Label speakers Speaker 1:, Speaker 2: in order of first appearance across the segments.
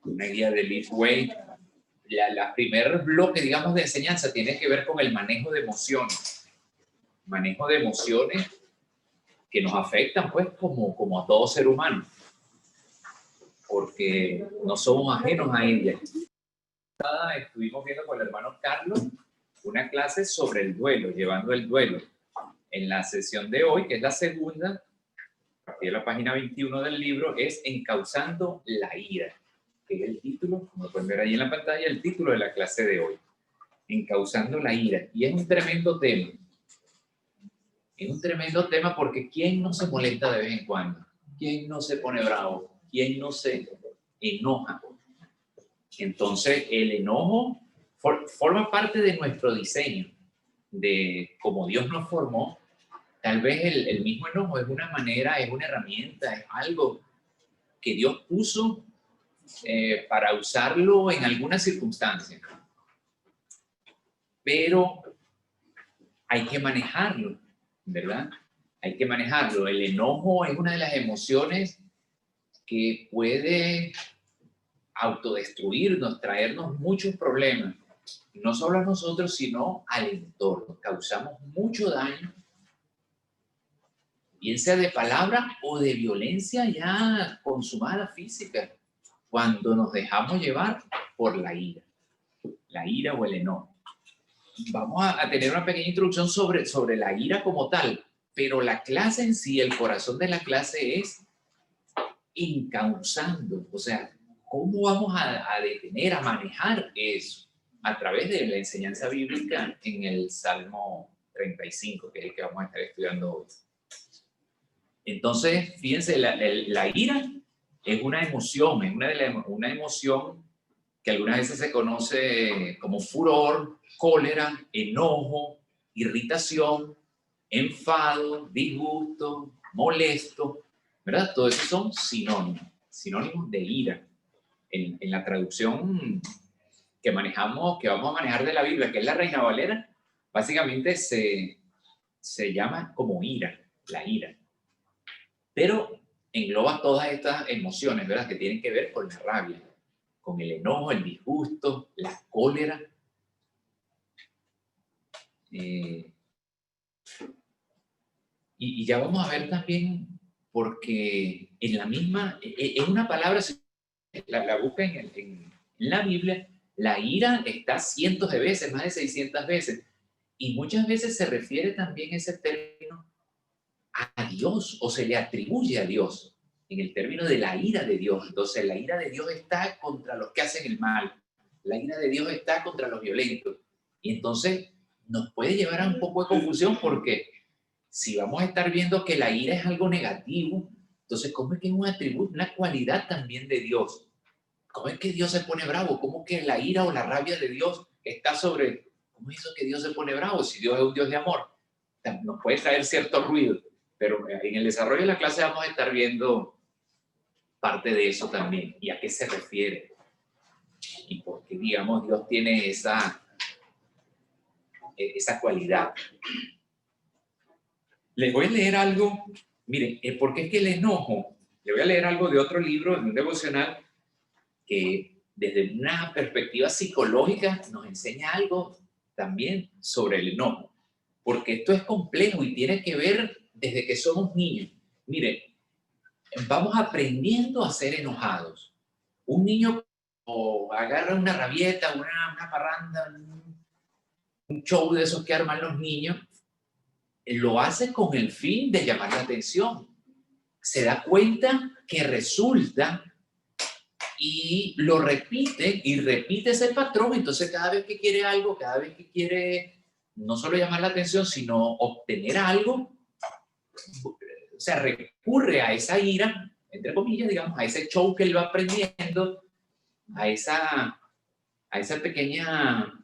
Speaker 1: una guía de Live Way. La primer bloque, digamos, de enseñanza tiene que ver con el manejo de emociones. Manejo de emociones que nos afectan, pues, como a todo ser humano. Porque no somos ajenos a ella. Estuvimos viendo con el hermano Carlos una clase sobre el duelo, llevando el duelo. En la sesión de hoy, que es la segunda, aquí en la página 21 del libro, es Encauzando la ira, que es el título, como pueden ver ahí en la pantalla, el título de la clase de hoy. Encauzando la ira. Y es un tremendo tema. Es un tremendo tema porque ¿quién no se molesta de vez en cuando? ¿Quién no se pone bravo? ¿Quién no se enoja? Entonces, el enojo forma parte de nuestro diseño, de cómo Dios nos formó. Tal vez el mismo enojo es una manera, es una herramienta, es algo que Dios puso para usarlo en algunas circunstancias. Pero hay que manejarlo, ¿verdad? Hay que manejarlo. El enojo es una de las emociones que puede autodestruirnos, traernos muchos problemas, no solo a nosotros, sino al entorno. Causamos mucho daño, bien sea de palabra o de violencia ya consumada física, cuando nos dejamos llevar por la ira o el enojo. Vamos a tener una pequeña introducción sobre la ira como tal, pero la clase en sí, el corazón de la clase es encauzando, o sea, ¿cómo vamos a detener, a manejar eso? A través de la enseñanza bíblica en el Salmo 35, que es el que vamos a estar estudiando hoy. Entonces, fíjense, la ira es una emoción, es una emoción que algunas veces se conoce como furor, cólera, enojo, irritación, enfado, disgusto, molesto, ¿verdad? Todo eso son sinónimos de ira. En la traducción que manejamos, que vamos a manejar de la Biblia, que es la Reina Valera, básicamente se llama como ira, la ira. Pero engloba todas estas emociones, ¿verdad? Que tienen que ver con la rabia, con el enojo, el disgusto, la cólera. Y ya vamos a ver también, porque en la misma, es una palabra, la busca en la Biblia, la ira está cientos de veces, más de 600 veces. Y muchas veces se refiere también ese término a Dios, o se le atribuye a Dios, en el término de la ira de Dios. Entonces, la ira de Dios está contra los que hacen el mal. La ira de Dios está contra los violentos. Y entonces nos puede llevar a un poco de confusión porque si vamos a estar viendo que la ira es algo negativo, entonces, ¿cómo es que es un atributo, una cualidad también de Dios? ¿Cómo es que Dios se pone bravo? ¿Cómo que la ira o la rabia de Dios está sobre... ¿Cómo es eso que Dios se pone bravo si Dios es un Dios de amor? Nos puede traer cierto ruido, pero en el desarrollo de la clase vamos a estar viendo parte de eso también y a qué se refiere. Y por qué, digamos, Dios tiene esa cualidad. Les voy a leer algo, miren, porque es que el enojo, le voy a leer algo de otro libro, de un devocional, que desde una perspectiva psicológica nos enseña algo también sobre el enojo, porque esto es complejo y tiene que ver desde que somos niños. Miren, vamos aprendiendo a ser enojados. Un niño agarra una rabieta, una parranda, un show de esos que arman los niños, lo hace con el fin de llamar la atención. Se da cuenta que resulta y lo repite y repite ese patrón. Entonces, cada vez que quiere algo, cada vez que quiere no solo llamar la atención, sino obtener algo, o sea, recurre a esa ira, entre comillas, digamos, a ese show que él va aprendiendo, a esa pequeña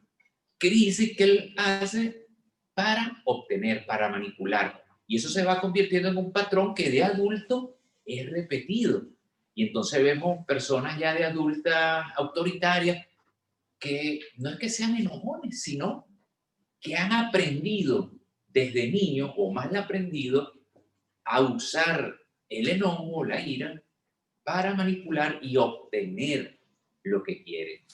Speaker 1: crisis que él hace para obtener, para manipular. Y eso se va convirtiendo en un patrón que de adulto es repetido. Y entonces vemos personas ya de adultas autoritarias que no es que sean enojones, sino que han aprendido desde niños o mal aprendido a usar el enojo, la ira, para manipular y obtener lo que quiere.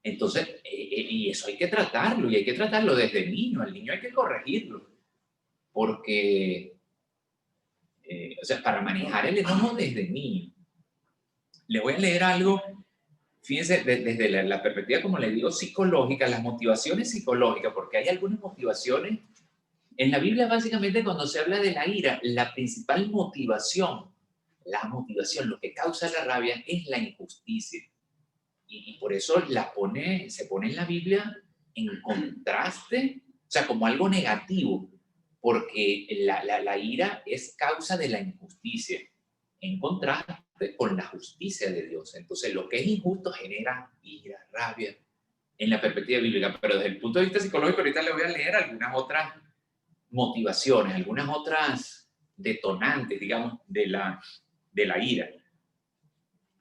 Speaker 1: Entonces, y eso hay que tratarlo, y hay que tratarlo desde niño. Al niño hay que corregirlo, porque, o sea, para manejar el enojo desde niño. Le voy a leer algo, fíjense, desde la perspectiva, como le digo, psicológica, las motivaciones psicológicas, porque hay algunas motivaciones. En la Biblia, básicamente, cuando se habla de la ira, la principal motivación, lo que causa la rabia, es la injusticia. Y por eso se pone en la Biblia en contraste, o sea, como algo negativo, porque la ira es causa de la injusticia, en contraste con la justicia de Dios. Entonces, lo que es injusto genera ira, rabia, en la perspectiva bíblica. Pero desde el punto de vista psicológico, ahorita le voy a leer algunas otras motivaciones, algunas otras detonantes, digamos, de la ira.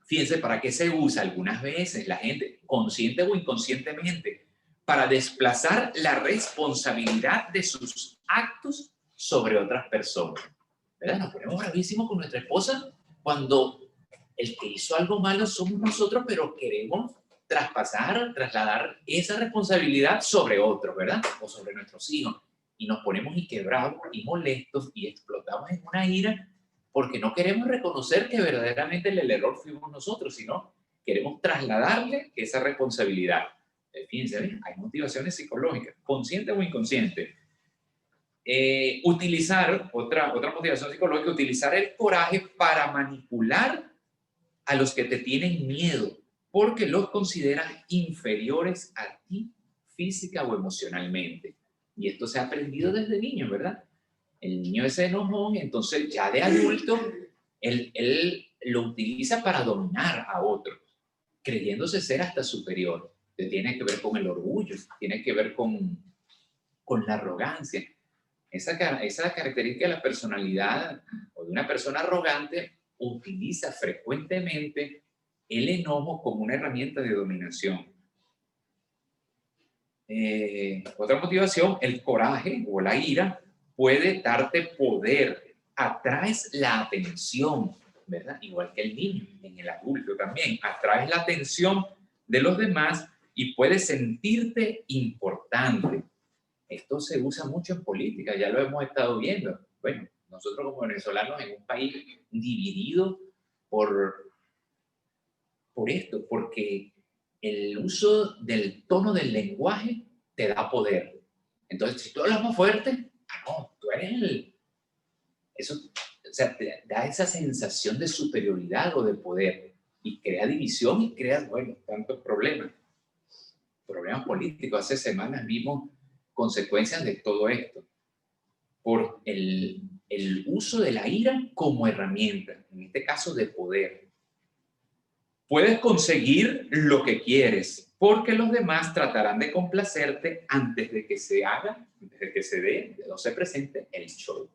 Speaker 1: Fíjense para qué se usa algunas veces la gente, consciente o inconscientemente, para desplazar la responsabilidad de sus actos sobre otras personas. ¿Verdad? Nos ponemos bravísimos con nuestra esposa cuando el que hizo algo malo somos nosotros, pero queremos trasladar esa responsabilidad sobre otros, ¿verdad? O sobre nuestros hijos. Y nos ponemos y quebrados y molestos y explotamos en una ira porque no queremos reconocer que verdaderamente el error fuimos nosotros, sino queremos trasladarle esa responsabilidad. Fíjense, ¿ven? Hay motivaciones psicológicas, conscientes o inconscientes. Utilizar, otra motivación psicológica, utilizar el coraje para manipular a los que te tienen miedo, porque los consideras inferiores a ti física o emocionalmente. Y esto se ha aprendido desde niño, ¿verdad? El niño es enojón, entonces ya de adulto, él lo utiliza para dominar a otros, creyéndose ser hasta superior. Tiene que ver con el orgullo, tiene que ver con la arrogancia. Esa característica de la personalidad o de una persona arrogante utiliza frecuentemente el enojo como una herramienta de dominación. Otra motivación, el coraje o la ira puede darte poder, atraes la atención, ¿verdad? Igual que el niño, en el adulto también, atraes la atención de los demás y puedes sentirte importante. Esto se usa mucho en política, ya lo hemos estado viendo. Bueno, nosotros como venezolanos en un país dividido por esto, porque el uso del tono del lenguaje te da poder. Entonces, si tú hablas más fuerte, no, tú eres eso, o sea, te da esa sensación de superioridad o de poder y crea división y crea, bueno, tantos problemas políticos. Hace semanas vimos consecuencias de todo esto por el uso de la ira como herramienta, en este caso de poder. Puedes conseguir lo que quieres, porque los demás tratarán de complacerte antes de que se haga, antes de que se dé o se presente el show.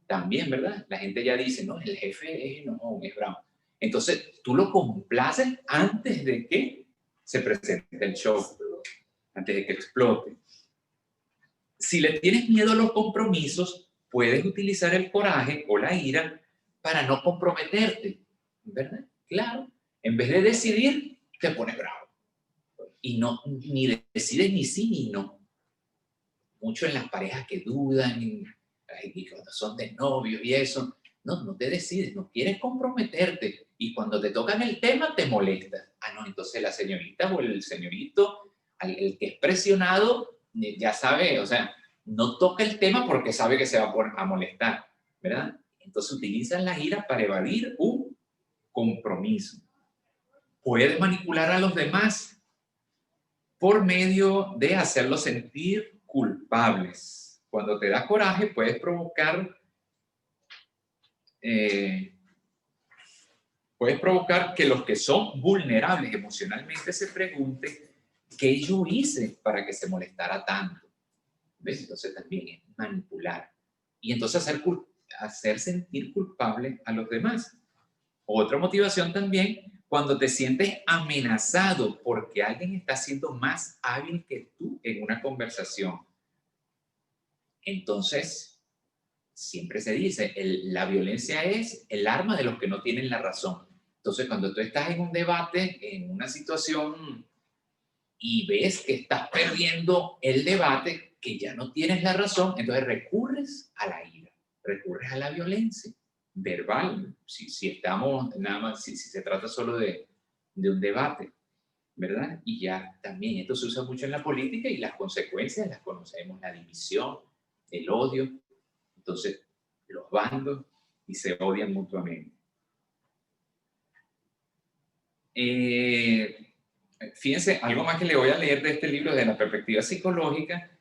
Speaker 1: También, ¿verdad? La gente ya dice, no, el jefe es enojón, es bravo. Entonces, tú lo complaces antes de que se presente el show, antes de que explote. Si le tienes miedo a los compromisos, puedes utilizar el coraje o la ira para no comprometerte, ¿verdad? Claro. En vez de decidir, te pones bravo. Y no, ni decides ni sí ni no. Mucho en las parejas que dudan, y cuando son de novios y eso, no te decides, no quieres comprometerte. Y cuando te tocan el tema, te molesta. Ah, no, entonces la señorita o el señorito, el que es presionado, ya sabe, o sea, no toca el tema porque sabe que se va a molestar, ¿verdad? Entonces utilizan la ira para evadir un compromiso. Puedes manipular a los demás por medio de hacerlos sentir culpables. Cuando te da coraje, puedes provocar que los que son vulnerables emocionalmente se pregunten qué yo hice para que se molestara tanto. ¿Ves? Entonces también es manipular. Y entonces hacer sentir culpable a los demás. Otra motivación también, cuando te sientes amenazado porque alguien está siendo más hábil que tú en una conversación. Entonces, siempre se dice, la violencia es el arma de los que no tienen la razón. Entonces, cuando tú estás en un debate, en una situación, y ves que estás perdiendo el debate, que ya no tienes la razón, entonces recurres a la ira, recurres a la violencia verbal, si estamos nada más, si se trata solo de un debate, ¿verdad? Y ya también esto se usa mucho en la política y las consecuencias las conocemos, la división, el odio, entonces los bandos y se odian mutuamente. Fíjense, algo más que le voy a leer de este libro de la perspectiva psicológica,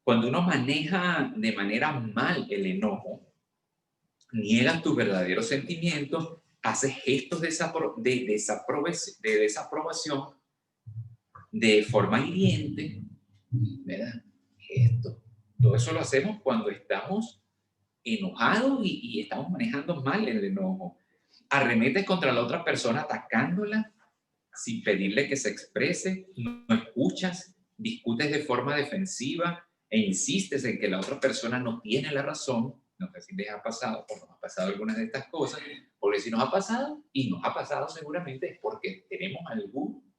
Speaker 1: cuando uno maneja de manera mal el enojo, niegas tus verdaderos sentimientos, haces gestos de desaprobación de forma hiriente, ¿verdad? Gestos. Todo eso lo hacemos cuando estamos enojados y estamos manejando mal el enojo. Arremetes contra la otra persona atacándola sin pedirle que se exprese, no escuchas, discutes de forma defensiva e insistes en que la otra persona no tiene la razón. No sé si les ha pasado o nos ha pasado algunas de estas cosas, porque si nos ha pasado, y nos ha pasado seguramente, es porque tenemos algún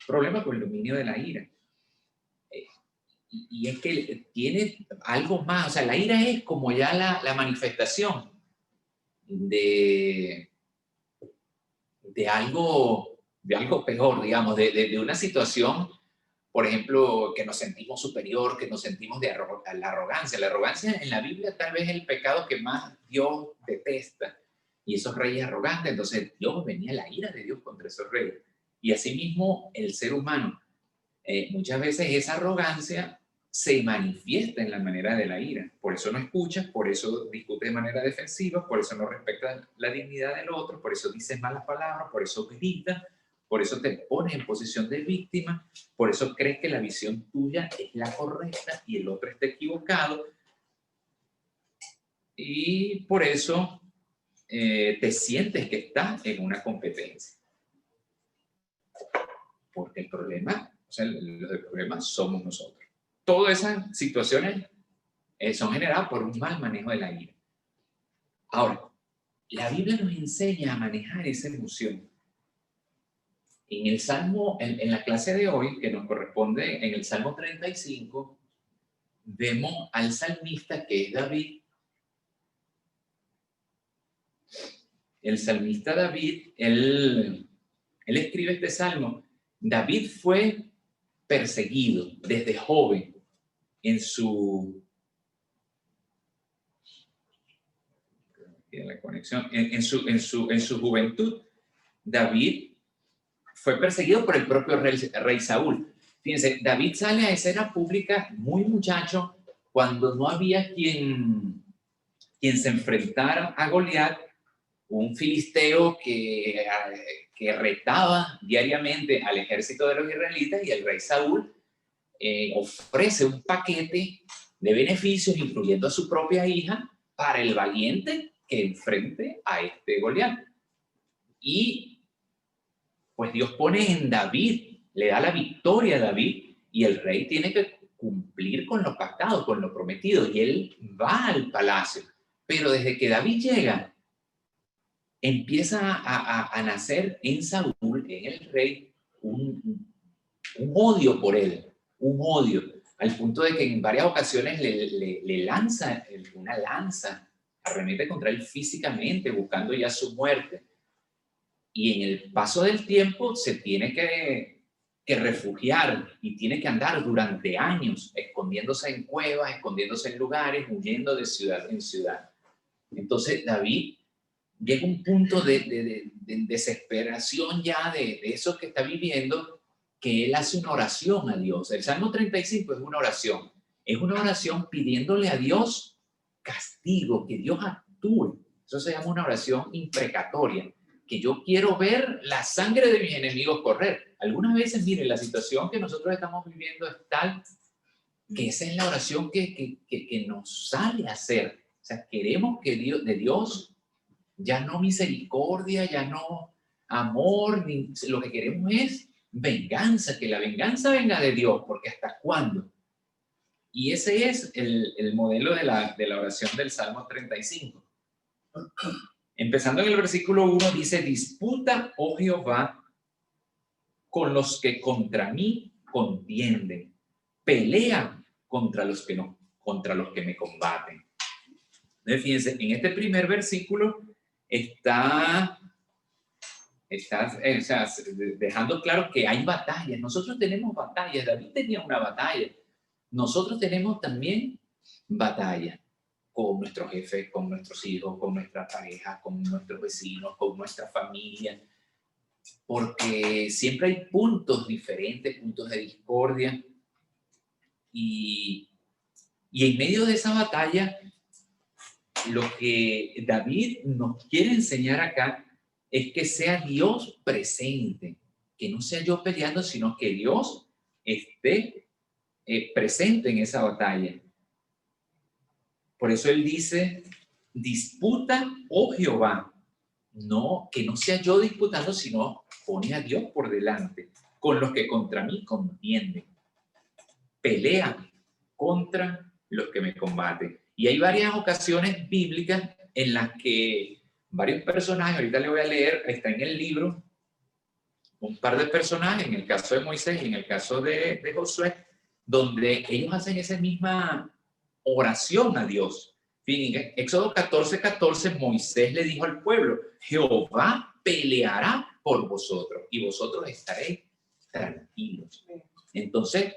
Speaker 1: problema con el dominio de la ira. Y es que tiene algo más, o sea, la ira es como ya la manifestación de algo peor, digamos, de una situación, por ejemplo, que nos sentimos superior, que nos sentimos de la arrogancia. La arrogancia en la Biblia tal vez es el pecado que más Dios detesta. Y esos reyes arrogantes, entonces Dios venía la ira de Dios contra esos reyes. Y asimismo el ser humano, muchas veces esa arrogancia se manifiesta en la manera de la ira. Por eso no escuchas, por eso discutes de manera defensiva, por eso no respetas la dignidad del otro, por eso dices malas palabras, por eso gritas, por eso te pones en posición de víctima, por eso crees que la visión tuya es la correcta y el otro está equivocado. Y por eso te sientes que estás en una competencia. Porque el problema, o sea, el problema somos nosotros. Todas esas situaciones son generadas por un mal manejo de la ira. Ahora, la Biblia nos enseña a manejar esa emoción. En el Salmo, en la clase de hoy, que nos corresponde en el Salmo 35, vemos al salmista que es David. El salmista David, él escribe este salmo. David fue perseguido desde joven en su la conexión en su juventud. David fue perseguido por el propio rey Saúl. Fíjense, David sale a escena pública muy muchacho cuando no había quien se enfrentara a Goliat, un filisteo que retaba diariamente al ejército de los israelitas, y el rey Saúl ofrece un paquete de beneficios, incluyendo a su propia hija, para el valiente que enfrente a este Goliat. Y pues Dios pone en David, le da la victoria a David, y el rey tiene que cumplir con lo pactado, con lo prometido, y él va al palacio. Pero desde que David llega, empieza a nacer en Saúl, en el rey, un odio por él, un odio, al punto de que en varias ocasiones le lanza una lanza, arremete contra él físicamente, buscando ya su muerte. Y en el paso del tiempo se tiene que refugiar y tiene que andar durante años, escondiéndose en cuevas, escondiéndose en lugares, huyendo de ciudad en ciudad. Entonces David llega a un punto de desesperación ya de eso que está viviendo, que él hace una oración a Dios. El Salmo 35 es una oración pidiéndole a Dios castigo, que Dios actúe. Eso se llama una oración imprecatoria, que yo quiero ver la sangre de mis enemigos correr. Algunas veces, miren, la situación que nosotros estamos viviendo es tal que esa es la oración que nos sale a hacer. O sea, queremos que de Dios ya no misericordia, ya no amor, lo que queremos es venganza, que la venganza venga de Dios, porque ¿hasta cuándo? Y ese es el modelo de la oración del Salmo 35. Empezando en el versículo 1, dice: disputa, oh Jehová, con los que contra mí contienden. Pelea contra los que me combaten. Entonces, fíjense, en este primer versículo está dejando claro que hay batallas. Nosotros tenemos batallas. David tenía una batalla. Nosotros tenemos también batallas con nuestros jefes, con nuestros hijos, con nuestra pareja, con nuestros vecinos, con nuestra familia, porque siempre hay puntos diferentes, puntos de discordia, y en medio de esa batalla, lo que David nos quiere enseñar acá es que sea Dios presente, que no sea yo peleando, sino que Dios esté presente en esa batalla. Por eso él dice: disputa, oh Jehová. No, que no sea yo disputando, sino pone a Dios por delante, con los que contra mí contienden. Pelea contra los que me combaten. Y hay varias ocasiones bíblicas en las que varios personajes, ahorita le voy a leer, está en el libro, un par de personajes, en el caso de Moisés y en el caso de Josué, donde ellos hacen esa misma oración a Dios. Fíjense, Éxodo 14:14, Moisés le dijo al pueblo: Jehová peleará por vosotros y vosotros estaréis tranquilos. Entonces,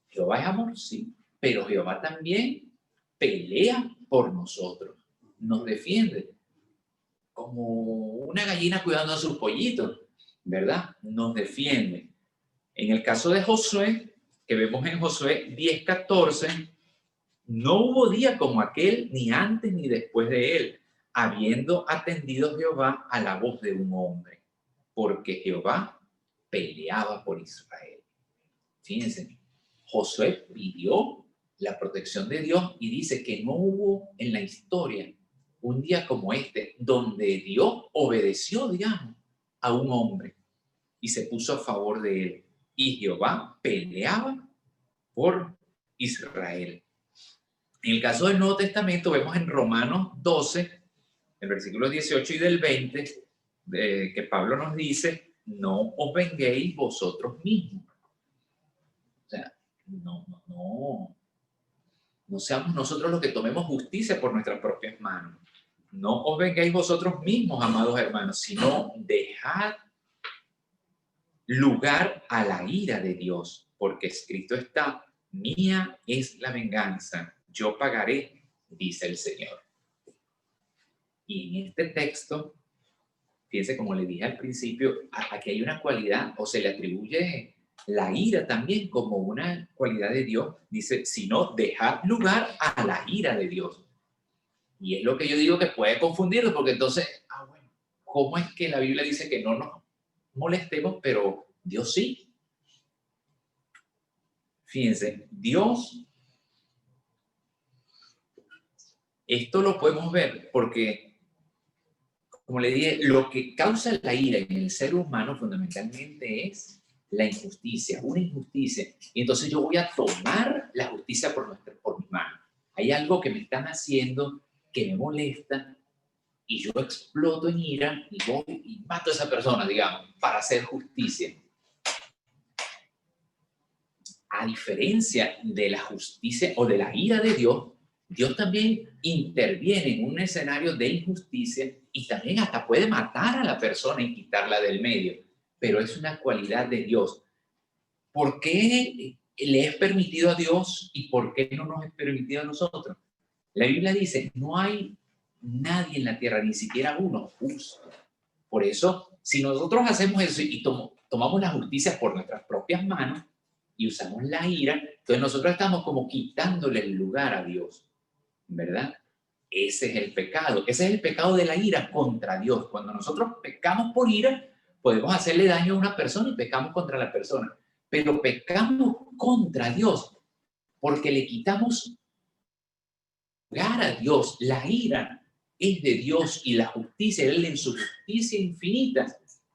Speaker 1: Jehová es amor, sí, pero Jehová también pelea por nosotros, nos defiende, como una gallina cuidando a sus pollitos, ¿verdad? Nos defiende. En el caso de Josué, que vemos en Josué 10:14, no hubo día como aquel, ni antes ni después de él, habiendo atendido Jehová a la voz de un hombre, porque Jehová peleaba por Israel. Fíjense, Josué pidió la protección de Dios y dice que no hubo en la historia un día como este donde Dios obedeció, digamos, a un hombre y se puso a favor de él. Y Jehová peleaba por Israel. En el caso del Nuevo Testamento vemos en Romanos 12, el versículo 18 y del 20, que Pablo nos dice: no os venguéis vosotros mismos. O sea, no seamos nosotros los que tomemos justicia por nuestras propias manos. No os vengáis vosotros mismos, amados hermanos, sino dejad lugar a la ira de Dios, porque escrito está: mía es la venganza, yo pagaré, dice el Señor. Y en este texto, fíjense, como le dije al principio, aquí hay una cualidad, o se le atribuye la ira también como una cualidad de Dios. Dice: sino dejad lugar a la ira de Dios. Y es lo que yo digo que puede confundirlo, porque entonces, bueno, ¿cómo es que la Biblia dice que no nos molestemos, pero Dios sí? Fíjense, Dios, esto lo podemos ver porque, como le dije, lo que causa la ira en el ser humano fundamentalmente es la injusticia, una injusticia. Y entonces yo voy a tomar la justicia por mis manos. Hay algo que me están haciendo que me molesta y yo exploto en ira y voy y mato a esa persona, digamos, para hacer justicia. A diferencia de la justicia o de la ira de Dios, Dios también interviene en un escenario de injusticia y también hasta puede matar a la persona y quitarla del medio. Pero es una cualidad de Dios. ¿Por qué le es permitido a Dios y por qué no nos es permitido a nosotros? La Biblia dice: no hay nadie en la tierra, ni siquiera uno justo. Por eso, si nosotros hacemos eso y tomamos la justicia por nuestras propias manos y usamos la ira, entonces nosotros estamos como quitándole el lugar a Dios, ¿verdad? Ese es el pecado. Ese es el pecado de la ira contra Dios. Cuando nosotros pecamos por ira, podemos hacerle daño a una persona y pecamos contra la persona. Pero pecamos contra Dios porque le quitamos lugar a Dios. La ira es de Dios y la justicia, Él en su justicia infinita,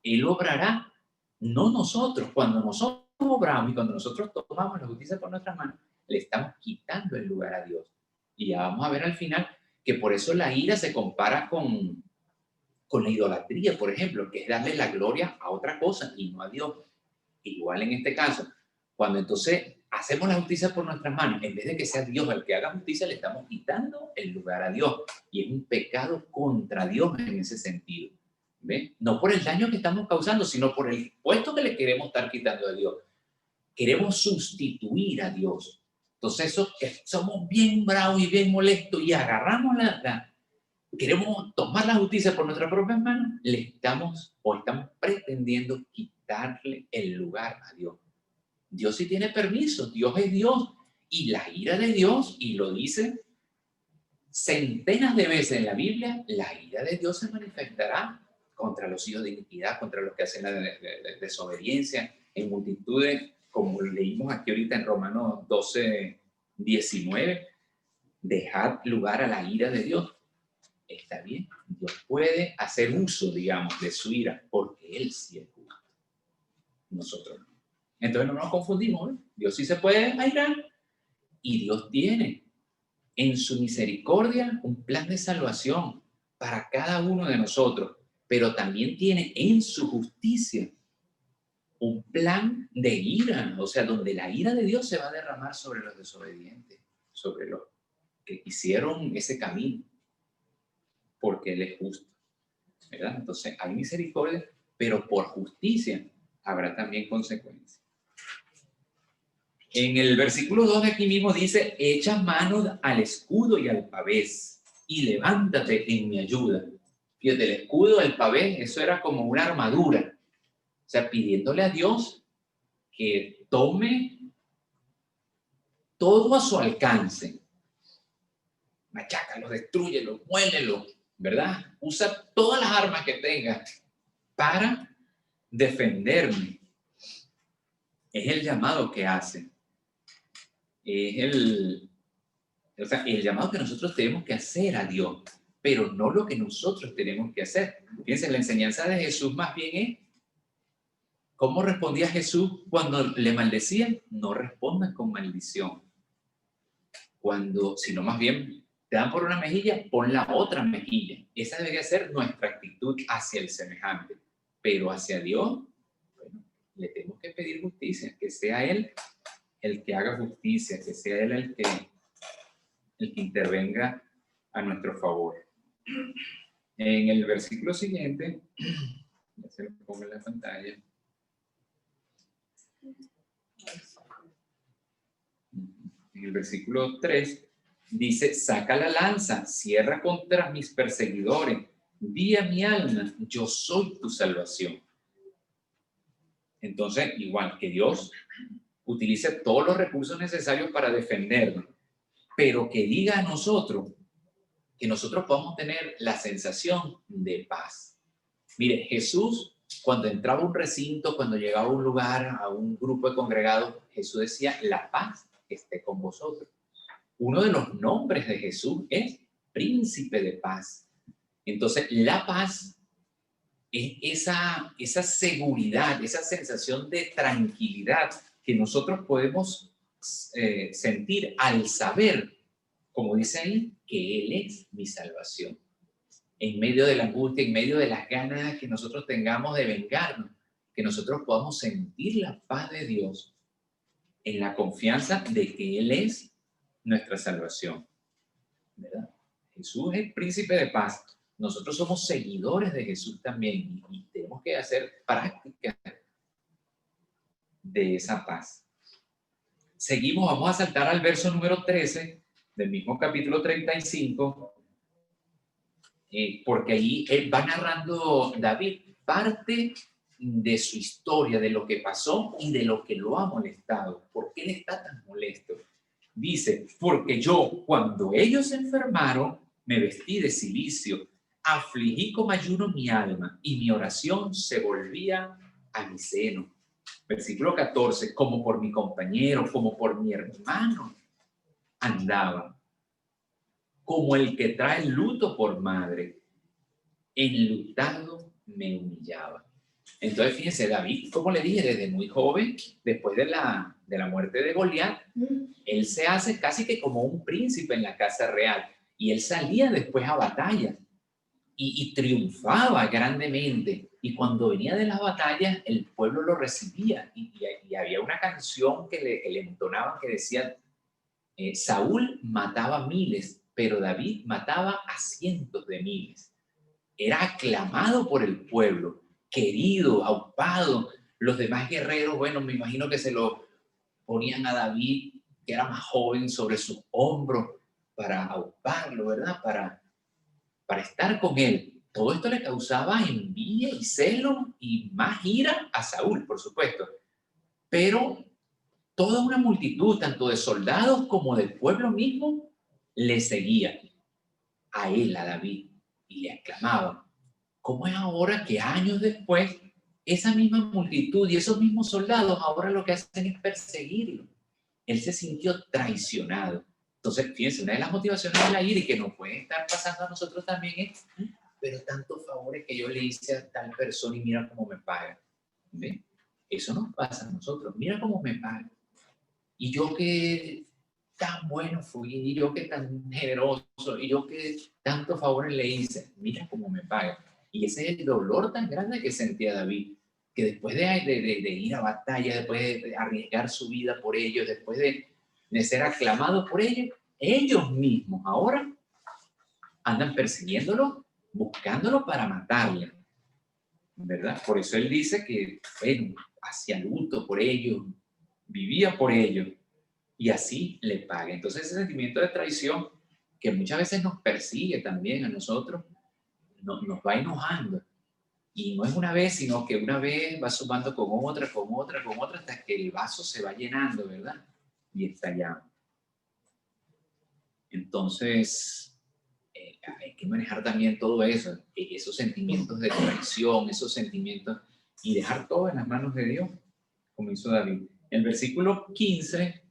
Speaker 1: Él obrará, no nosotros. Cuando nosotros obramos y cuando nosotros tomamos la justicia por nuestras manos, le estamos quitando el lugar a Dios. Y ya vamos a ver al final que por eso la ira se compara con la idolatría, por ejemplo, que es darle la gloria a otra cosa y no a Dios. Igual en este caso, cuando entonces hacemos la justicia por nuestras manos, en vez de que sea Dios el que haga justicia, le estamos quitando el lugar a Dios. Y es un pecado contra Dios en ese sentido. ¿Ven? No por el daño que estamos causando, sino por el puesto que le queremos estar quitando a Dios. Queremos sustituir a Dios. Entonces, eso, somos bien bravos y bien molestos y agarramos queremos tomar la justicia por nuestras propias manos, estamos pretendiendo quitarle el lugar a Dios. Dios sí tiene permiso, Dios es Dios, y la ira de Dios, y lo dice centenas de veces en la Biblia, la ira de Dios se manifestará contra los hijos de iniquidad, contra los que hacen la desobediencia, en multitudes, como leímos aquí ahorita en Romanos 12, 19, dejad lugar a la ira de Dios. Está bien, Dios puede hacer uso, digamos, de su ira, porque Él sí es justo. Nosotros no. Entonces no nos confundimos, ¿eh? Dios sí se puede airar y Dios tiene en su misericordia un plan de salvación para cada uno de nosotros, pero también tiene en su justicia un plan de ira, o sea, donde la ira de Dios se va a derramar sobre los desobedientes, sobre los que hicieron ese camino, porque Él es justo, ¿verdad? Entonces hay misericordia, pero por justicia habrá también consecuencias. En el versículo 2 de aquí mismo dice, echa mano al escudo y al pavés y levántate en mi ayuda. Fíjate, el escudo, el pavés, eso era como una armadura. O sea, pidiéndole a Dios que tome todo a su alcance. Machácalo, destrúyelo, muélelo, ¿verdad? Usa todas las armas que tenga para defenderme. Es el llamado que hace. Es el llamado que nosotros tenemos que hacer a Dios, pero no lo que nosotros tenemos que hacer. Fíjense, la enseñanza de Jesús más bien es ¿cómo respondía Jesús cuando le maldecían? No respondan con maldición. Sino más bien, te dan por una mejilla, pon la otra mejilla. Esa debería ser nuestra actitud hacia el semejante. Pero hacia Dios, bueno, le tenemos que pedir justicia, que sea Él el que haga justicia, que sea Él el que intervenga a nuestro favor. En el versículo siguiente, ya se lo pongo en la pantalla. En el versículo 3 dice, saca la lanza, cierra contra mis perseguidores, di a mi alma, yo soy tu salvación. Entonces, igual que Dios utilice todos los recursos necesarios para defendernos, pero que diga a nosotros, que nosotros podamos tener la sensación de paz. Mire, Jesús, cuando entraba a un recinto, cuando llegaba a un lugar, a un grupo de congregados, Jesús decía, la paz esté con vosotros. Uno de los nombres de Jesús es Príncipe de Paz. Entonces, la paz es esa seguridad, esa sensación de tranquilidad que nosotros podemos sentir al saber, como dice ahí, que Él es mi salvación. En medio de la angustia, en medio de las ganas que nosotros tengamos de vengarnos, que nosotros podamos sentir la paz de Dios en la confianza de que Él es nuestra salvación, ¿verdad? Jesús es el príncipe de paz. Nosotros somos seguidores de Jesús también y tenemos que hacer práctica de esa paz. Seguimos, vamos a saltar al verso número 13 del mismo capítulo 35, porque ahí él va narrando David parte de su historia, de lo que pasó y de lo que lo ha molestado. ¿Por qué él está tan molesto? Dice, porque yo, cuando ellos se enfermaron, me vestí de cilicio, afligí como ayuno mi alma, y mi oración se volvía a mi seno. Versículo 14, como por mi compañero, como por mi hermano, andaba, como el que trae luto por madre, enlutado me humillaba. Entonces, fíjense, David, como le dije, desde muy joven, después de la muerte de Goliat, él se hace casi que como un príncipe en la casa real. Y él salía después a batallas y triunfaba grandemente. Y cuando venía de las batallas, el pueblo lo recibía. Y había una canción que le entonaban que decía, Saúl mataba miles, pero David mataba a cientos de miles. Era aclamado por el pueblo, querido, aupado. Los demás guerreros, bueno, me imagino que se lo ponían a David, que era más joven, sobre sus hombros para auparlo, ¿verdad? Para estar con él. Todo esto le causaba envidia y celo y más ira a Saúl, por supuesto. Pero toda una multitud, tanto de soldados como del pueblo mismo, le seguía a él, a David, y le aclamaban. ¿Cómo es ahora que años después, esa misma multitud y esos mismos soldados ahora lo que hacen es perseguirlo? Él se sintió traicionado. Entonces, fíjense, una de las motivaciones de la ira y que nos puede estar pasando a nosotros también es, pero tantos favores que yo le hice a tal persona y mira cómo me paga. ¿Ve? Eso nos pasa a nosotros. Mira cómo me paga. Y yo que tan bueno fui, y yo que tan generoso, y yo que tantos favores le hice, mira cómo me paga. Y ese es el dolor tan grande que sentía David, que después de ir a batalla, después de arriesgar su vida por ellos, después de ser aclamado por ellos mismos ahora andan persiguiéndolo, buscándolo para matarle, ¿verdad? Por eso él dice que, bueno, hacía luto por ellos, vivía por ellos, y así le paga. Entonces ese sentimiento de traición que muchas veces nos persigue también a nosotros, nos va enojando. Y no es una vez, sino que una vez va sumando con otra, con otra, con otra, hasta que el vaso se va llenando, ¿verdad? Y estallamos. Entonces, hay que manejar también todo eso, esos sentimientos de traición, esos sentimientos, y dejar todo en las manos de Dios, como hizo David. El versículo 15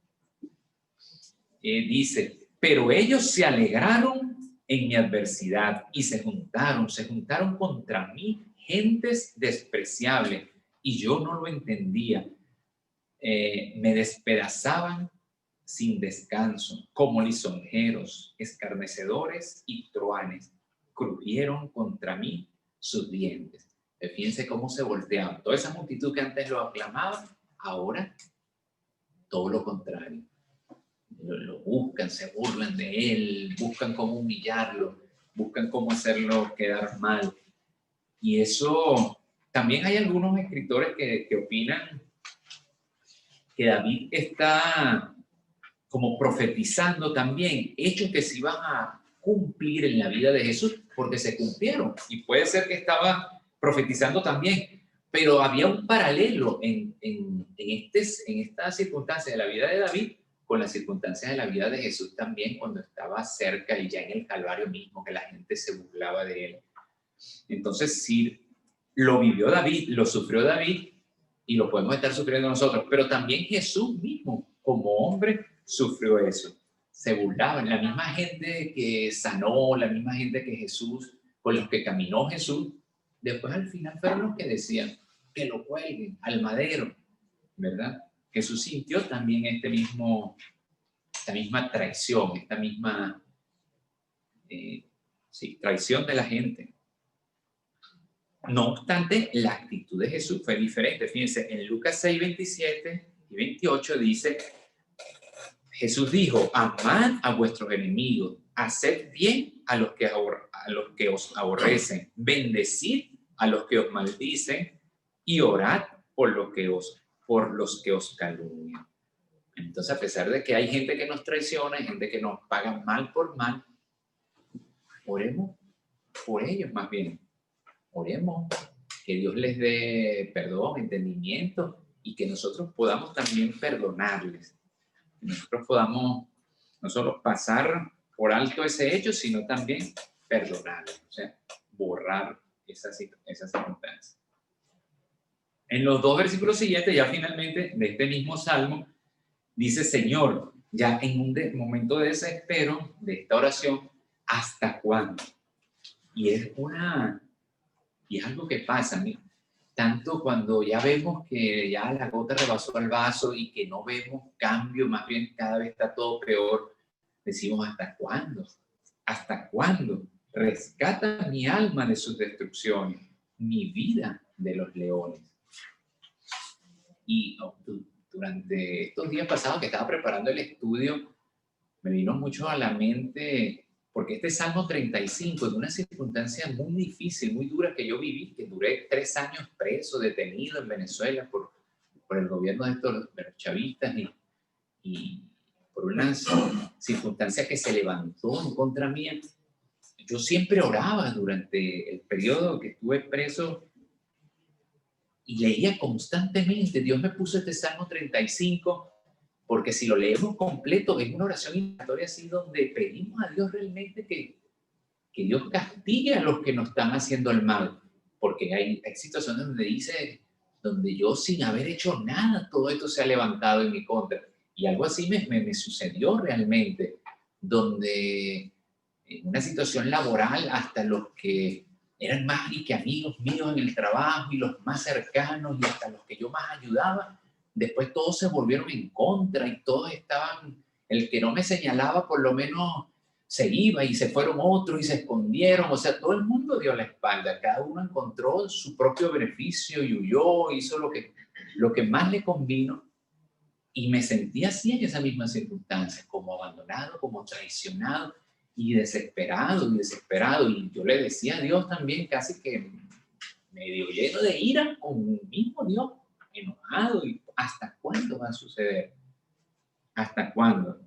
Speaker 1: dice, pero ellos se alegraron en mi adversidad y se juntaron contra mí gentes despreciables y yo no lo entendía. Me despedazaban sin descanso, como lisonjeros, escarnecedores y truanes, crujieron contra mí sus dientes. Fíjense cómo se volteaban. Toda esa multitud que antes lo aclamaba, ahora todo lo contrario. Lo buscan, se burlan de él, buscan cómo humillarlo, buscan cómo hacerlo quedar mal. Y eso, también hay algunos escritores que opinan que David está como profetizando también hechos que se iban a cumplir en la vida de Jesús, porque se cumplieron. Y puede ser que estaba profetizando también, pero había un paralelo en esta circunstancia de la vida de David con las circunstancias de la vida de Jesús también, cuando estaba cerca y ya en el Calvario mismo, que la gente se burlaba de él. Entonces, sí, lo vivió David, lo sufrió David, y lo podemos estar sufriendo nosotros, pero también Jesús mismo, como hombre, sufrió eso. Se burlaban, la misma gente que sanó, la misma gente que Jesús, con los que caminó Jesús, después al final fueron los que decían que lo cuelguen al madero, ¿verdad? Jesús sintió también esta misma traición, esta misma traición de la gente. No obstante, la actitud de Jesús fue diferente. Fíjense, en Lucas 6, 27 y 28 dice, Jesús dijo, amad a vuestros enemigos, haced bien a los que os aborrecen, bendecid a los que os maldicen y orad por los que os calumnian. Entonces, a pesar de que hay gente que nos traiciona, hay gente que nos paga mal por mal, oremos por ellos más bien. Oremos, que Dios les dé perdón, entendimiento y que nosotros podamos también perdonarles. Que nosotros podamos no solo pasar por alto ese hecho, sino también perdonarles, o sea, borrar esas circunstancias. En los dos versículos siguientes, ya finalmente, de este mismo salmo, dice, Señor, ya en un momento de desespero de esta oración, ¿hasta cuándo? Y es algo que pasa, tanto cuando ya vemos que ya la gota rebasó el vaso y que no vemos cambio, más bien cada vez está todo peor, decimos, ¿hasta cuándo? ¿Hasta cuándo? Rescata mi alma de sus destrucciones, mi vida de los leones. Y durante estos días pasados que estaba preparando el estudio, me vino mucho a la mente, porque este Salmo 35, de una circunstancia muy difícil, muy dura que yo viví, que duré 3 años preso, detenido en Venezuela por el gobierno de los chavistas y por unas circunstancias que se levantó en contra mía. Yo siempre oraba durante el periodo que estuve preso y leía constantemente. Dios me puso este Salmo 35, porque si lo leemos completo, es una oración invitatoria así donde pedimos a Dios realmente que Dios castigue a los que nos están haciendo el mal. Porque hay situaciones donde dice, donde yo sin haber hecho nada, todo esto se ha levantado en mi contra. Y algo así me sucedió realmente, donde en una situación laboral, hasta los que eran más y que amigos míos en el trabajo y los más cercanos y hasta los que yo más ayudaba, después todos se volvieron en contra y todos estaban, el que no me señalaba por lo menos se iba y se fueron otros y se escondieron, o sea, todo el mundo dio la espalda, cada uno encontró su propio beneficio y huyó, hizo lo que más le convino. Y me sentí así en esa misma circunstancia, como abandonado, como traicionado y desesperado y desesperado. Y yo le decía a Dios también, casi que medio lleno de ira con el mismo Dios, enojado. ¿Y hasta cuándo va a suceder? ¿Hasta cuándo?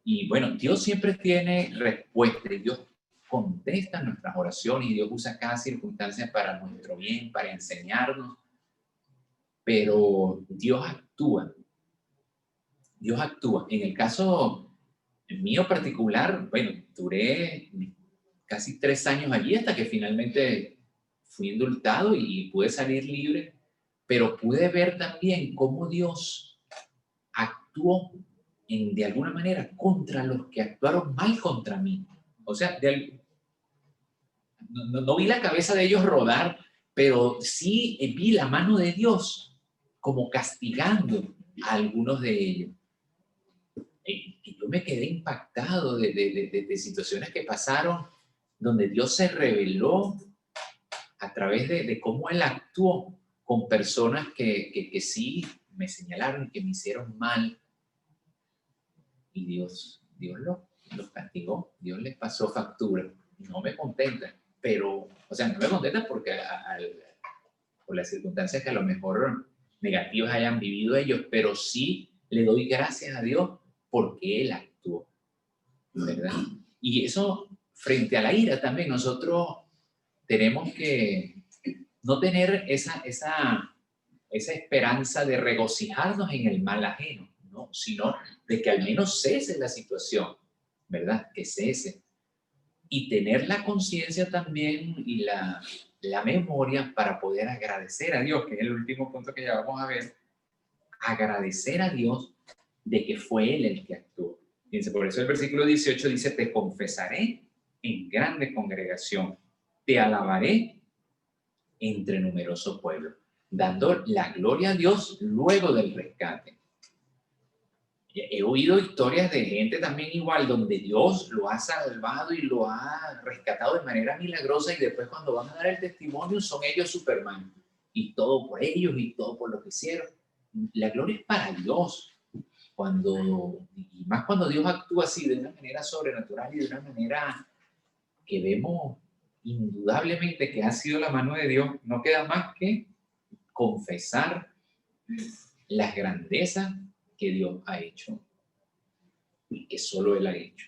Speaker 1: Y bueno, Dios siempre tiene respuesta y Dios contesta nuestras oraciones y Dios usa cada circunstancia para nuestro bien, para enseñarnos. Pero Dios actúa. Dios actúa. En el caso mío particular, bueno, duré casi 3 años allí hasta que finalmente fui indultado y pude salir libre, pero pude ver también cómo Dios actuó de alguna manera contra los que actuaron mal contra mí. O sea, no vi la cabeza de ellos rodar, pero sí vi la mano de Dios como castigando a algunos de ellos. Y yo me quedé impactado de situaciones que pasaron donde Dios se reveló a través de cómo Él actuó con personas que sí me señalaron, que me hicieron mal. Y Dios los castigó, Dios les pasó factura. No me contenta, pero, o sea, no me contenta porque por las circunstancias que a lo mejor negativas hayan vivido ellos, pero sí le doy gracias a Dios porque Él actuó, ¿verdad? Y eso, frente a la ira también, nosotros tenemos que no tener esa esperanza de regocijarnos en el mal ajeno, ¿no? Sino de que al menos cese la situación, ¿verdad? Que cese. Y tener la conciencia también y la memoria para poder agradecer a Dios, que es el último punto que ya vamos a ver, agradecer a Dios de que fue Él el que actuó. Fíjense, por eso el versículo 18 dice, te confesaré en grande congregación, te alabaré entre numeroso pueblo, dando la gloria a Dios luego del rescate. He oído historias de gente también igual, donde Dios lo ha salvado y lo ha rescatado de manera milagrosa y después cuando van a dar el testimonio son ellos Superman. Y todo por ellos y todo por lo que hicieron. La gloria es para Dios. Y más cuando Dios actúa así de una manera sobrenatural y de una manera que vemos indudablemente que ha sido la mano de Dios, no queda más que confesar las grandezas que Dios ha hecho y que solo Él ha hecho.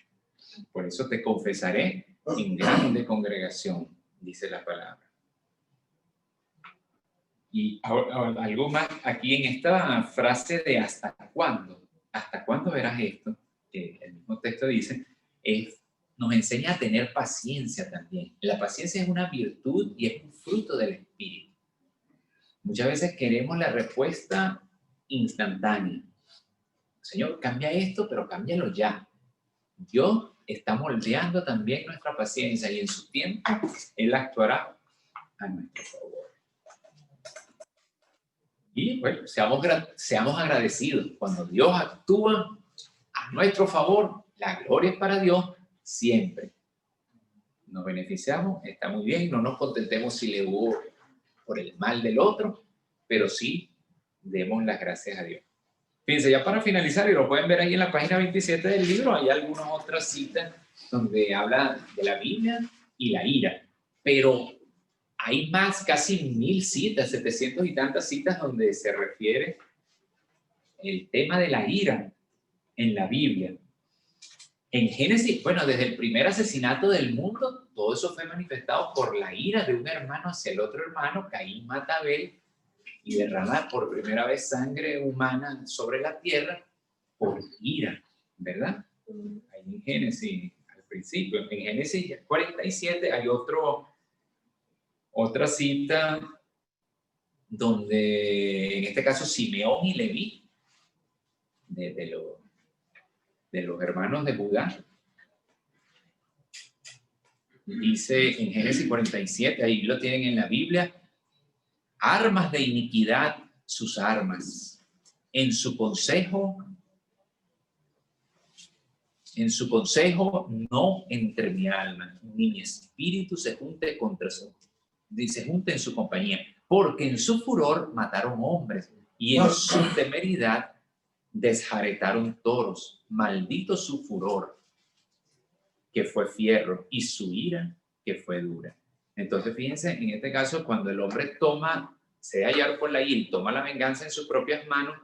Speaker 1: Por eso te confesaré en grande congregación, dice la palabra. Y ahora, algo más aquí en esta frase de ¿hasta cuándo verás esto? Que el mismo texto dice, nos enseña a tener paciencia también. La paciencia es una virtud y es un fruto del Espíritu. Muchas veces queremos la respuesta instantánea. Señor, cambia esto, pero cámbialo ya. Dios está moldeando también nuestra paciencia y en su tiempo Él actuará a nuestro favor. Y bueno, seamos agradecidos. Cuando Dios actúa a nuestro favor, la gloria es para Dios siempre. Nos beneficiamos, está muy bien, no nos contentemos si le hubo por el mal del otro, pero sí demos las gracias a Dios. Fíjense, ya para finalizar, y lo pueden ver ahí en la página 27 del libro, hay algunas otras citas donde habla de la Biblia y la ira, pero hay más, casi 1000 citas, 700 y tantas citas donde se refiere el tema de la ira en la Biblia. En Génesis, bueno, desde el primer asesinato del mundo, todo eso fue manifestado por la ira de un hermano hacia el otro hermano. Caín mata a Abel y derrama por primera vez sangre humana sobre la tierra por ira, ¿verdad? Ahí en Génesis, al principio, en Génesis 47 hay otra cita donde, en este caso, Simeón y Leví, de los hermanos de Judá, dice en Génesis 47, ahí lo tienen en la Biblia, armas de iniquidad sus armas, en su consejo no entre mi alma, ni mi espíritu se junte en su compañía, porque en su furor mataron hombres, y en su temeridad desjaretaron toros. Maldito su furor, que fue fierro, y su ira, que fue dura. Entonces, fíjense, en este caso, cuando el hombre se deja hallar por la ira y toma la venganza en sus propias manos,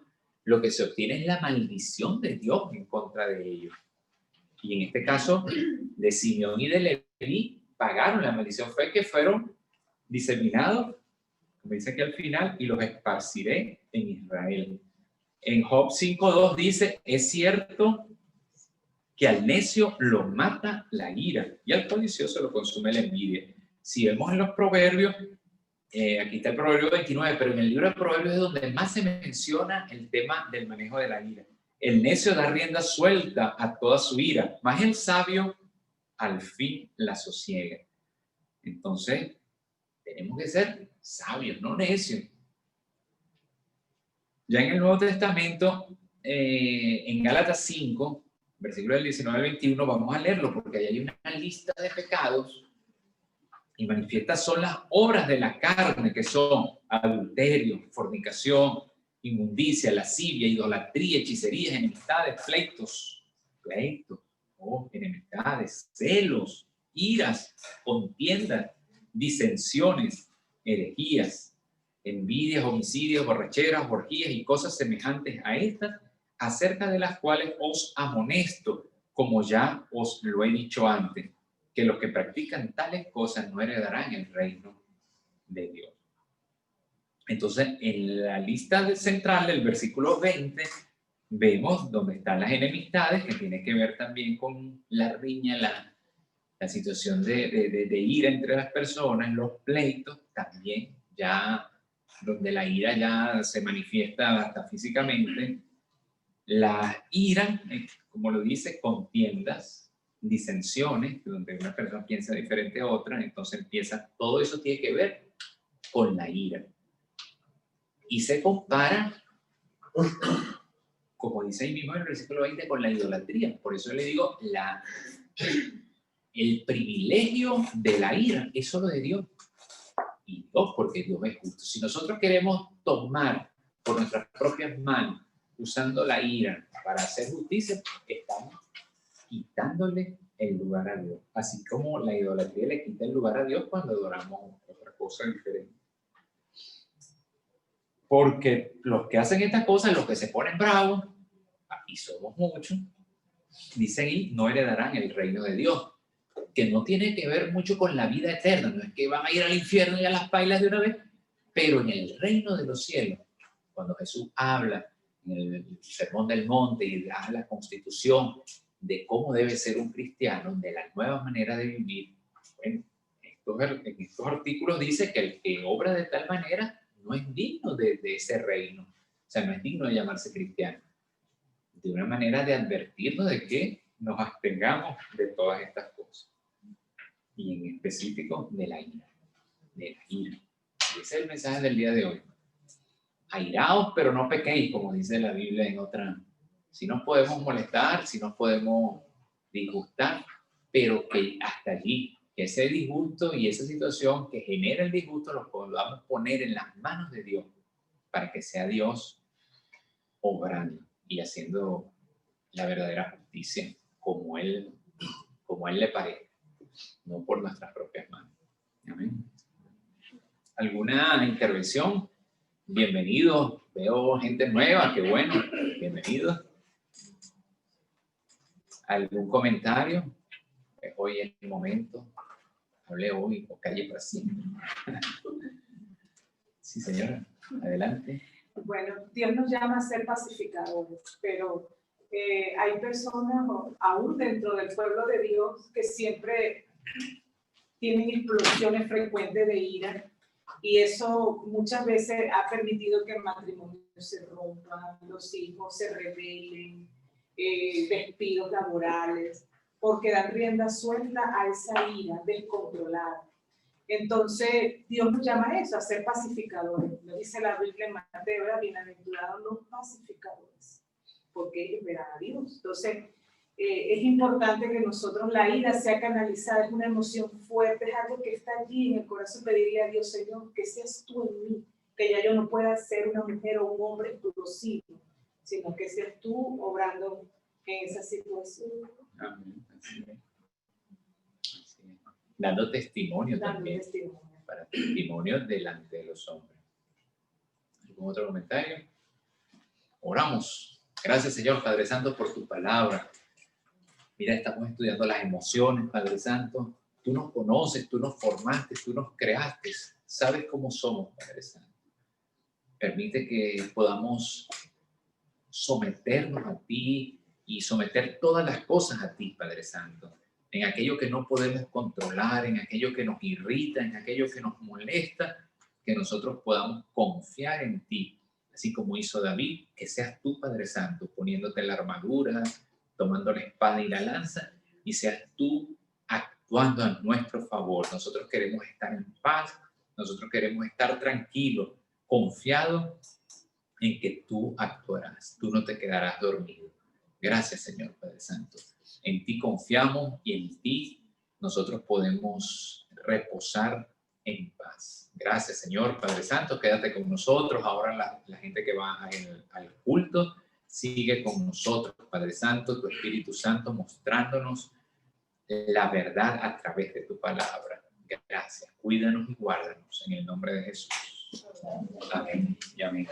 Speaker 1: lo que se obtiene es la maldición de Dios en contra de ellos. Y en este caso, de Simeón y de Leví pagaron la maldición. Fue que fueron diseminados, como dice aquí al final, y los esparciré en Israel. En Job 5:2 dice, es cierto que al necio lo mata la ira y al codicioso lo consume la envidia. Si vemos en los proverbios, aquí está el proverbio 29, pero en el libro de proverbios es donde más se menciona el tema del manejo de la ira. El necio da rienda suelta a toda su ira, mas el sabio al fin la sosiega. Entonces, tenemos que ser sabios, no necios. Ya en el Nuevo Testamento, en Gálatas 5, versículo del 19 al 21, vamos a leerlo porque ahí hay una lista de pecados y manifiestas son las obras de la carne, que son adulterio, fornicación, inmundicia, lascivia, idolatría, hechicerías, enemistades, pleitos, enemistades, celos, iras, contiendas, disensiones, herejías, envidias, homicidios, borracheras, orgías y cosas semejantes a estas, acerca de las cuales os amonesto, como ya os lo he dicho antes, que los que practican tales cosas no heredarán el reino de Dios. Entonces, en la lista central del versículo 20, vemos donde están las enemistades, que tiene que ver también con la riña, la situación de ira entre las personas, los pleitos, también ya donde la ira ya se manifiesta hasta físicamente, la ira, como lo dice, contiendas, disensiones, donde una persona piensa diferente a otra, entonces todo eso tiene que ver con la ira. Y se compara, como dice ahí mismo en el versículo 20, con la idolatría. Por eso le digo, el privilegio de la ira es solo de Dios. Y Dios, porque Dios es justo. Si nosotros queremos tomar por nuestras propias manos, usando la ira para hacer justicia, estamos quitándole el lugar a Dios. Así como la idolatría le quita el lugar a Dios cuando adoramos otra cosa diferente. Porque los que hacen estas cosas, los que se ponen bravos, y somos muchos, dicen y no heredarán el reino de Dios, que no tiene que ver mucho con la vida eterna, no es que van a ir al infierno y a las pailas de una vez, pero en el reino de los cielos, cuando Jesús habla en el Sermón del Monte y da la constitución de cómo debe ser un cristiano, de la nueva manera de vivir, bueno, en estos artículos dice que el que obra de tal manera no es digno de ese reino, o sea, no es digno de llamarse cristiano. De una manera de advertirnos de que nos abstengamos de todas estas cosas. Y en específico de la ira. De la ira. Y ese es el mensaje del día de hoy. airaos, pero no pequéis, como dice la Biblia en otra. Si nos podemos molestar, si nos podemos disgustar, pero que hasta allí, que ese disgusto y esa situación que genera el disgusto lo podamos poner en las manos de Dios, para que sea Dios obrando y haciendo la verdadera justicia como Él le parezca, no por nuestras propias manos. Amén. ¿Alguna intervención? Bienvenidos. Veo gente nueva, qué bueno. Bienvenidos. ¿Algún comentario? Hoy es el momento. Hablé hoy o calle para siempre. Sí, señora. Adelante.
Speaker 2: Bueno, Dios nos llama a ser pacificadores, pero hay personas, aún dentro del pueblo de Dios, que siempre tienen explosiones frecuentes de ira, y eso muchas veces ha permitido que el matrimonio se rompa, los hijos se rebelen, despidos laborales, porque dan rienda suelta a esa ira descontrolada. Entonces, Dios nos llama a eso, a ser pacificadores. Lo dice la Biblia en Mateo, bienaventurados los pacificadores, porque ellos verán a Dios. Entonces, es importante que nosotros, la ira sea canalizada, es una emoción fuerte, es algo que está allí en el corazón, pedirle a Dios, Señor, que seas tú en mí, que ya yo no pueda ser una mujer o un hombre explosivo, sino que seas tú obrando en esa situación.
Speaker 1: Amén. Así es. Dando testimonio también, para testimonio delante de los hombres. ¿Algún otro comentario? Oramos. Gracias, Señor Padre Santo, por tu palabra. Mira, estamos estudiando las emociones, Padre Santo. Tú nos conoces, tú nos formaste, tú nos creaste. Sabes cómo somos, Padre Santo. Permite que podamos someternos a ti y someter todas las cosas a ti, Padre Santo. En aquello que no podemos controlar, en aquello que nos irrita, en aquello que nos molesta, que nosotros podamos confiar en ti, así como hizo David, que seas tú, Padre Santo, poniéndote la armadura, tomando la espada y la lanza, y seas tú actuando a nuestro favor. Nosotros queremos estar en paz, nosotros queremos estar tranquilos, confiados en que tú actuarás, tú no te quedarás dormido. Gracias, Señor Padre Santo. En ti confiamos y en ti nosotros podemos reposar en paz. Gracias, Señor Padre Santo. Quédate con nosotros. Ahora la gente que va al culto, sigue con nosotros, Padre Santo, tu Espíritu Santo mostrándonos la verdad a través de tu palabra. Gracias. Cuídanos y guárdanos en el nombre de Jesús. Amén y amén.